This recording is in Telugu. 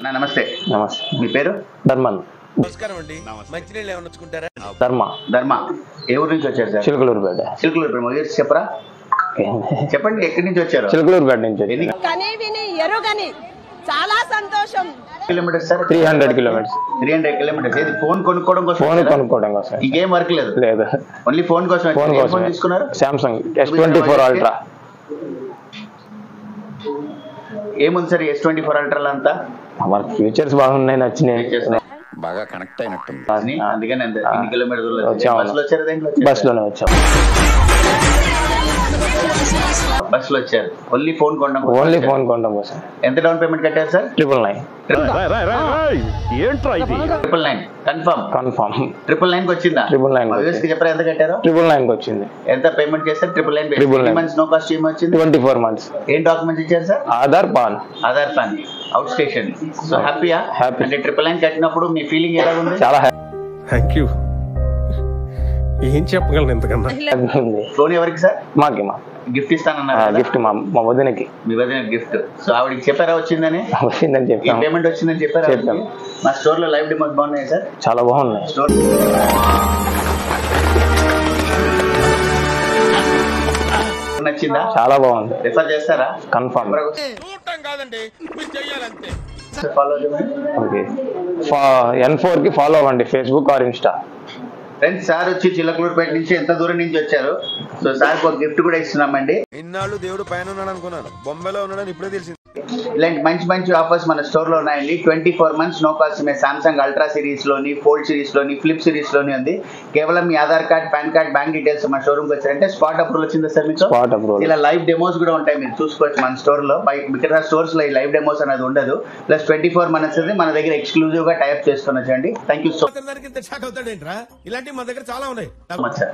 నమస్తే. నమస్తే. మీ పేరు? ధర్మన్. నమస్కారం అండి. మంచినీళ్ళు ఏమైనా వచ్చుకుంటారా? ధర్మ. ఏ ఊరు నుంచి వచ్చారు సార్? చిలుకలూరుపేట. చిలుకలూరుపేట. మొదటి చెప్పరా, చెప్పండి ఎక్కడి నుంచి వచ్చారు? చిలుకలూరుపేట నుంచి. ఎన్ని చాలా సంతోషం. Kilometres sir? 300 కిలోమీటర్స్. 300 కిలోమీటర్స్. ఏది ఫోన్ కొనుక్కోవడం కోసం? ఫోన్ కొనుక్కోవడం కోసం. ఇంకేం వర్క్ లేదు? లేదు, ఓన్లీ ఫోన్ కోసం. ఫోన్ కోసం. ఫోన్ తీసుకున్నారు? Samsung S24 ultra. ఏముంది సార్ S24 అల్ట్రాలో అంతా? మనకి ఫీచర్స్ బాగున్నాయి, నచ్చినాయి, బాగా కనెక్ట్ అయినట్టుంది. అందుకని ఎన్ని కిలోమీటర్లు వచ్చాము. బస్సులో వచ్చారు? దేంట్లో బస్ లోనే వచ్చాము. బస్సులో వచ్చారు. ఓన్లీ ఫోన్ కొనడం కోసం? ఓన్లీ ఫోన్ కొనడం కోసం. ఎంత డౌన్ పేమెంట్ కట్టారు సార్? 999. 999 కన్ఫర్మ్. 999 వచ్చిందా? 999 కి చెప్పరా ఎంత కట్టారో? 999 వచ్చింది. ఎంత పేమెంట్ చేస్తారు? 999. 999 మంత్స్ నో కాస్ట్ ఏమి వచ్చింది? 24 మంత్స్. ఏం డాక్యుమెంట్స్ ఇచ్చారు sir? Aadhaar, PAN. Aadhaar, PAN. Out station. So హ్యాపీయా? హ్యాపీ. అంటే 999 కట్టినప్పుడు మీ ఫీలింగ్ ఎలా ఉంది? చాలా థ్యాంక్ యూ. ఏం చెప్పగలను ఎంతకన్నా. హ్యాపీ ఉంది. ఫోన్ ఎవరికి సార్? మాకి గిఫ్ట్ ఇస్తానన్నారు. గిఫ్ట్ మా వదినకి. మీ వదిన గిఫ్ట్. సో ఆవిడకి చెప్పారా వచ్చిందని? వచ్చిందని ఈ చెప్పాము. పేమెంట్ వచ్చిందని చెప్పారా? చెప్పాం. మా స్టోర్ లో లైవ్ డెమోస్ బాగున్నాయి సార్. చాలా బాగున్నాయి. స్టోర్ నచ్చిందా? చాలా బాగుంది. రిఫర్ చేస్తారా? కన్ఫర్మ్. కాదండి, మీరు చెయ్యాలంతే. ఫాలో చేయండి. ఓకే. N4 కి ఫాలో అవ్వండి, Facebook are Insta. Friends, sir వచ్చి చిలకలూరుపేట నుంచి ఎంత దూరం నుంచి వచ్చారు. సో సార్ ఒక గిఫ్ట్ కూడా ఇస్తున్నామండి. ఇన్నాళ్ళు దేవుడు పైన ఉన్నాడు అనుకున్నాను, బొంబాయిలో ఉన్నాడని ఇప్పుడే తెలిసింది. ఇలాంటి మంచి మంచి ఆఫర్స్ మన స్టోర్ లో ఉన్నాయండి. 24 మంత్స్ నో కాస్ట్ మీద సామ్సంగ్ అల్ట్రా సిరీస్ లోని, ఫోల్డ్ సిరీస్ లోని, ఫ్లిప్ సిరీస్ లోని ఉంది. కేవలం మీ Aadhaar card, PAN card, bank details మన షోరూమ్ కి వచ్చారంటే స్పాట్ అప్రూవల్ వచ్చిందా సార్ మీకు? Spot approval. ఇలా లైవ్ డెమోస్ కూడా ఉంటాయి, మీరు చూసుకోవచ్చు మన స్టోర్ లో. మిగతా స్టోర్స్ లో ఈ లైవ్ డెమోస్ అనేది ఉండదు. ప్లస్ 24 మంత్స్ మన దగ్గర ఎక్స్క్లూజివ్ గా టైప్ చేసుకుని వచ్చండి. థ్యాంక్ యూ సో ఇలాంటివి మా దగ్గర చాలా ఉన్నాయి. Much sir.